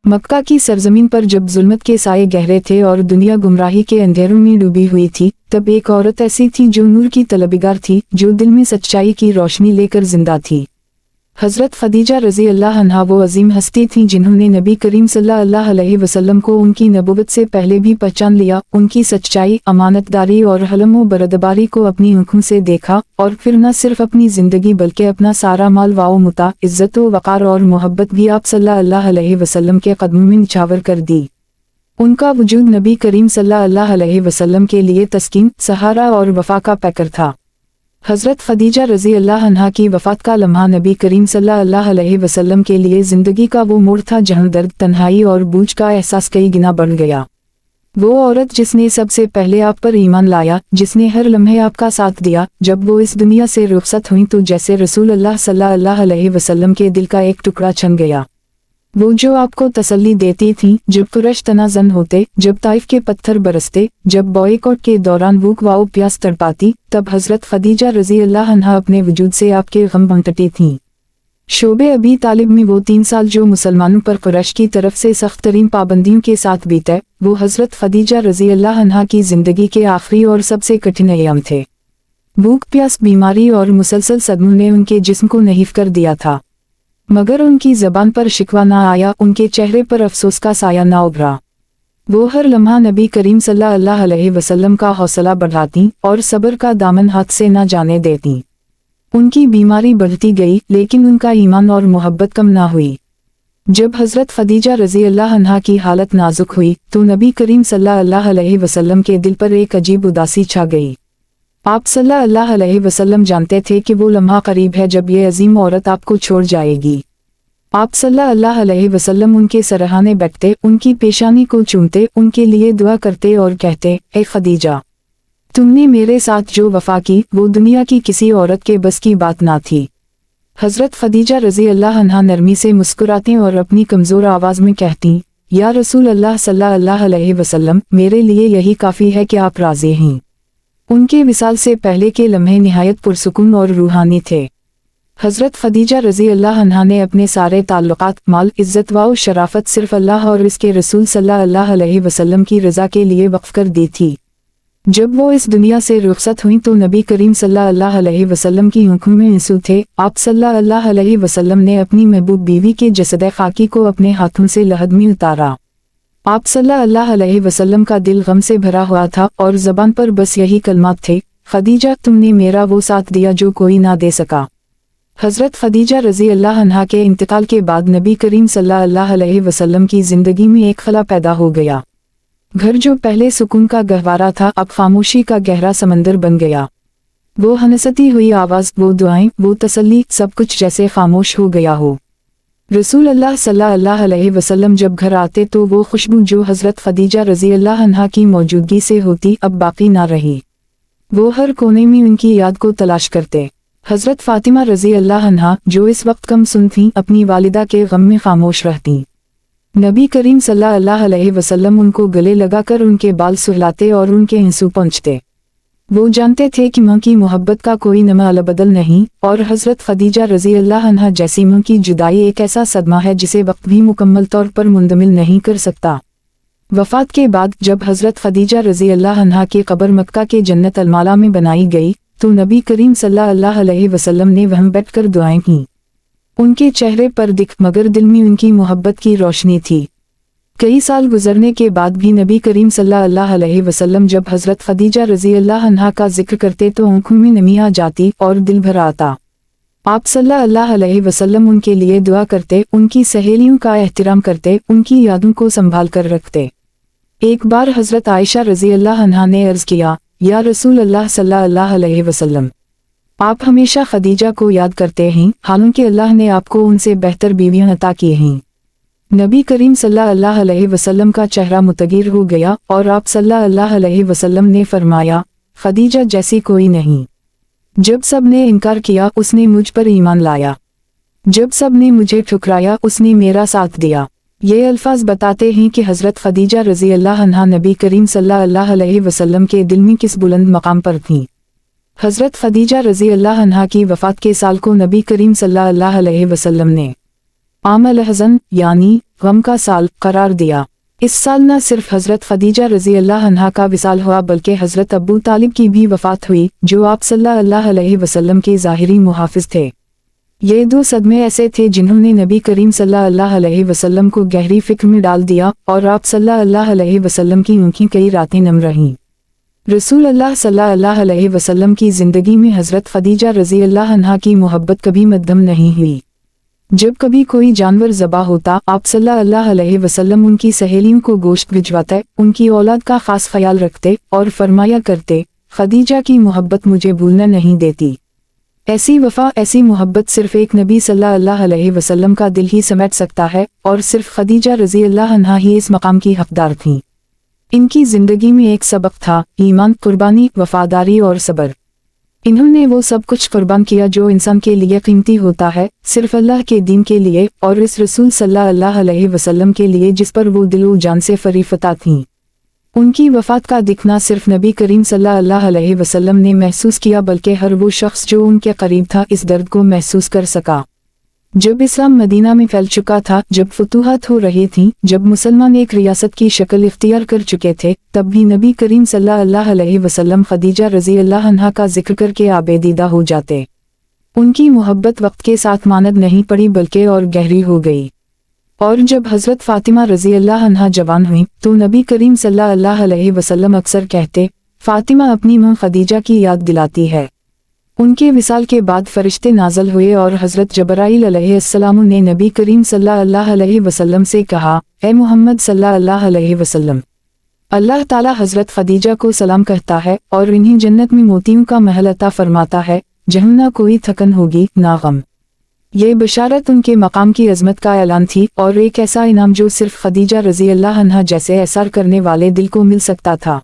मक्का की सरजमीन पर जब जुल्मत के साए गहरे थे और दुनिया गुमराही के अंधेरों में डूबी हुई थी, तब एक औरत ऐसी थी जो नूर की तलबगार थी, जो दिल में सच्चाई की रोशनी लेकर जिंदा थी। हज़रत खदीजा रज़ी अल्लाह अन्हा वो अजीम हस्ती थीं जिन्होंने नबी करीम सल्लल्लाहु अलैहि वसल्लम को उनकी नबुवत से पहले भी पहचान लिया। उनकी सच्चाई, अमानतदारी और हलम व बरदबारी को अपनी आँखों से देखा और फिर न सिर्फ अपनी ज़िंदगी बल्कि अपना सारा माल व मुता, इज़्ज़त व वक़ार और मोहब्बत भी आप सल्लल्लाहु अलैहि वसल्लम के कदमों में निछावर कर दी। उनका वजूद नबी करीम सल्लल्लाहु अलैहि वसल्लम के लिए तस्कीन, सहारा और वफ़ा का पैकर था। हज़रत खदीजा रज़ी अल्लाह अन्हा की वफ़ात का लम्हा नबी करीम सल्लल्लाहु अलैहि वसल्लम के लिए ज़िंदगी का वो मोड़ था जहाँ दर्द, तन्हाई और बूझ का एहसास कई गुना बढ़ गया। वो औरत जिसने सबसे पहले आप पर ईमान लाया, जिसने हर लम्हे आपका साथ दिया, जब वो इस दुनिया से रुखसत हुई तो जैसे रसूल अल्लाह सल्लल्लाहु अलैहि वसल्लम के दिल का एक टुकड़ा छन गया। वो जो आपको तसल्ली देती थीं, जब कुरैश तनाज़न होते, जब ताइफ के पत्थर बरसते, जब बॉयकॉट के दौरान भूख व प्यास तड़पाती, तब हज़रत खदीजा रज़ी अल्लाह अन्हा अपने वजूद से आपके गम बांटती थीं। शोबे अबी तालिब में वो 3 साल जो मुसलमानों पर कुरैश की तरफ से सख्त तरीन पाबंदियों के साथ बीते, वो हज़रत खदीजा रज़ी अल्लाह अन्हा की ज़िंदगी के आखिरी और सबसे कठिन अय्याम थे। भूख, प्यास, बीमारी और मुसलसल सदमों ने उनके जिस्म को नहीफ कर दिया था, मगर उनकी ज़बान पर शिकवा ना आया, उनके चेहरे पर अफसोस का साया ना उभरा। वो हर लम्हा नबी करीम सल्लल्लाहु अलैहि वसल्लम का हौसला बढ़ाती और सब्र का दामन हाथ से ना जाने देती। उनकी बीमारी बढ़ती गई, लेकिन उनका ईमान और मोहब्बत कम ना हुई। जब हज़रत खदीजा रज़ी अल्लाह अन्हा की हालत नाजुक हुई, तो नबी करीम सल्लल्लाहु अलैहि वसल्लम के दिल पर एक अजीब उदासी छा गई। आप सल्लल्लाहु अलैहि वसल्लम जानते थे कि वो लम्हा करीब है जब ये अजीम औरत आपको छोड़ जाएगी। आप सल्लल्लाहु अलैहि वसल्लम उनके सरहाने बैठते, उनकी पेशानी को चूमते, उनके लिए दुआ करते और कहते, ए खदीजा, तुमने मेरे साथ जो वफा की, वो दुनिया की किसी औरत के बस की बात ना थी। हज़रत खदीजा रज़ी अल्लाह अन्हा नरमी से मुस्कुराती और अपनी कमज़ोर आवाज़ में कहती, या रसूल अल्लाह सल्लल्लाहु अलैहि वसल्लम, मेरे लिए यही काफ़ी है कि आप राज़ी हैं। उनके विसाल से पहले के लम्हे निहायत पुरसुकून और रूहानी थे। हज़रत खदीजा रज़ी अल्लाह अन्हा ने अपने सारे ताल्लुकात, माल, इज़्ज़त व शराफत सिर्फ़ अल्लाह और इसके रसूल सल्लल्लाहु अलैहि वसल्लम की रज़ा के लिए वक्फ़ कर दी थी। जब वो इस दुनिया से रुखसत हुई तो नबी करीम सल्लल्लाहु अलैहि वसल्लम की आँखों में आंसू थे। आप सल्लल्लाहु अलैहि वसल्लम ने अपनी महबूब बीवी के जसद खाकी को अपने हाथों से लहद में उतारा। आप सल्लल्लाहु अलैहि वसल्लम का दिल गम से भरा हुआ था और ज़बान पर बस यही कलमात थे, खदीजा, तुमने मेरा वो साथ दिया जो कोई ना दे सका। हज़रत खदीजा रज़ी अल्लाह अन्हा के इंतकाल के बाद नबी करीम सल्लल्लाहु अलैहि वसल्लम की ज़िंदगी में एक खला पैदा हो गया। घर जो पहले सुकून का गहवारा था, अब खामोशी का गहरा समंदर बन गया। वो हनसती हुई आवाज़, वो दुआएं, वो तसल्ली, सब कुछ जैसे खामोश हो गया हो। रसूल अल्लाह सल्लल्लाहु अलैहि वसल्लम जब घर आते तो वो खुशबू जो हज़रत खदीजा रज़ी अल्लाह अन्हा की मौजूदगी से होती, अब बाकी ना रही। वो हर कोने में उनकी याद को तलाश करते। हज़रत फ़ातिमा रज़ी अल्लाह अन्हा, जो इस वक्त कम सुन थीं, अपनी वालिदा के गम में खामोश रहती। नबी करीम सल्लल्लाहु अलैहि वसल्लम उनको गले लगाकर उनके बाल सुहलाते और उनके आंसू पोंछते। वो जानते थे कि माँ की मोहब्बत का कोई नमा अलबदल नहीं, और हज़रत खदीजा रज़ी अल्लाह अन्हा जैसी माँ की जुदाई एक ऐसा सदमा है जिसे वक्त भी मुकम्मल तौर पर मुंतमिल नहीं कर सकता। वफ़ात के बाद जब हज़रत खदीजा रज़ी अल्लाह अन्हा की कब्र मक्का के जन्नत अलमाला में बनाई गई, तो नबी करीम सल्लल्लाहु अलैहि वसल्लम ने वहाँ बैठकर दुआएं की। उनके चेहरे पर दिख, मगर दिल में उनकी मोहब्बत की रोशनी थी। कई साल गुजरने के बाद भी नबी करीम सल्लल्लाहु अलैहि वसल्लम जब हज़रत खदीजा रज़ी अल्लाह अन्हा का जिक्र करते तो आँखों में नमी आ जाती और दिल भर आता। आप सल्लल्लाहु अलैहि वसल्लम उनके लिए दुआ करते, उनकी सहेलियों का एहतराम करते, उनकी यादों को संभाल कर रखते। एक बार हज़रत आयशा रज़ी अल्लाह अन्हा ने अर्ज़ किया, या रसूल अल्लाह सल्लल्लाहु अलैहि वसल्लम, आप हमेशा खदीजा को याद करते हैं, हालांकि अल्लाह ने आपको उनसे बेहतर बीवियां अता की हैं। नबी करीम सल्लल्लाहु अलैहि वसल्लम का चेहरा मुतगीर हो गया और आप सल्लल्लाहु अलैहि वसल्लम ने फरमाया, खदीजा जैसी कोई नहीं। जब सब ने इनकार किया, उसने मुझ पर ईमान लाया। जब सब ने मुझे ठुकराया, उसने मेरा साथ दिया। ये अल्फाज बताते हैं कि हज़रत खदीजा रज़ी अल्लाह अन्हा नबी करीम सल्लल्लाहु अलैहि वसल्लम के दिल में किस बुलंद मकाम पर थीं। हज़रत खदीजा रज़ी अल्लाह अन्हा की वफ़ात के साल को नबी करीम सल्लल्लाहु अलैहि वसल्लम ने आम अल-हज़न यानी गम का साल करार दिया। इस साल न सिर्फ हज़रत खदीजा रज़ी अल्लाह अन्हा का विसाल हुआ बल्कि हज़रत अबू तालिब की भी वफ़ात हुई जो आप सल्लल्लाहु अलैहि वसल्लम के ज़ाहिरी मुहाफ़िज़ थे। ये दो सदमे ऐसे थे जिन्होंने नबी करीम सल्लल्लाहु अलैहि वसल्लम को गहरी फिक्र में डाल दिया और आप सल्लल्लाहु अलैहि वसल्लम की उनकी कई रातें नम रहीं। रसूल अल्लाह सल्लल्लाहु अलैहि वसल्लम की ज़िंदगी में हज़रत खदीजा रज़ी अल्लाह अन्हा की मोहब्बत कभी मद्दम नहीं हुई। जब कभी कोई जानवर ज़बा होता आप सल्लल्लाहु अलैहि वसल्लम उनकी सहेलियों को गोश्त भिजवाते, उनकी औलाद का खास ख्याल रखते और फरमाया करते, खदीजा की मोहब्बत मुझे भूलना नहीं देती। ऐसी वफ़ा ऐसी मोहब्बत सिर्फ एक नबी सल्लल्लाहु अलैहि वसल्लम का दिल ही समेट सकता है और सिर्फ खदीजा रज़ी अल्लाह अन्हा ही इस मकाम की हकदार थीं। इनकी ज़िंदगी में एक सबक था, ईमान, कुर्बानी, वफ़ादारी और सब्र। इन्होंने वो सब कुछ कुर्बान किया जो इंसान के लिए कीमती होता है, सिर्फ अल्लाह के दीन के लिए और इस रसूल सल्लल्लाहु अलैहि वसल्लम के लिए जिस पर वो दिलो जान से फरीफता थीं। उनकी वफ़ात का दिखना सिर्फ नबी करीम सल्लल्लाहु अलैहि वसल्लम ने महसूस किया बल्कि हर वो शख्स जो उनके करीब था इस दर्द को महसूस कर सका। जब इस्लाम मदीना में फैल चुका था, जब फतूहात हो रही थीं, जब मुसलमान एक रियासत की शक्ल इख्तियार कर चुके थे, तब भी नबी करीम सल्लल्लाहु अलैहि वसल्लम खदीजा रज़ी अल्लाह अन्हा का जिक्र करके आबेदीदा हो जाते। उनकी मोहब्बत वक्त के साथ मानद नहीं पड़ी बल्कि और गहरी हो गई। और जब हज़रत फ़ातिमा रज़ी अल्लाह अन्हा जवान हुई तो नबी करीम सल्लल्लाहु अलैहि वसल्लम अक्सर कहते, फ़ातिमा अपनी मां खदीजा की याद दिलाती है। उनके विसाल के बाद फरिश्ते नाज़िल हुए और हज़रत जबराइल अलैहिस्सलाम ने नबी करीम सल्लल्लाहु अलैहि वसल्लम से कहा, ए मोहम्मद सल्लल्लाहु अलैहि वसल्लम, अल्लाह ताला हज़रत खदीजा को सलाम कहता है और इन्हें जन्नत में मोतियों का महल अता फरमाता है जहाँ ना कोई थकन होगी ना गम। ये बशारत उनके मकाम की अज़मत का ऐलान थी और एक ऐसा इनाम जो सिर्फ खदीजा रज़ी अल्लाह अन्हा जैसे एसार करने वाले दिल को मिल सकता था।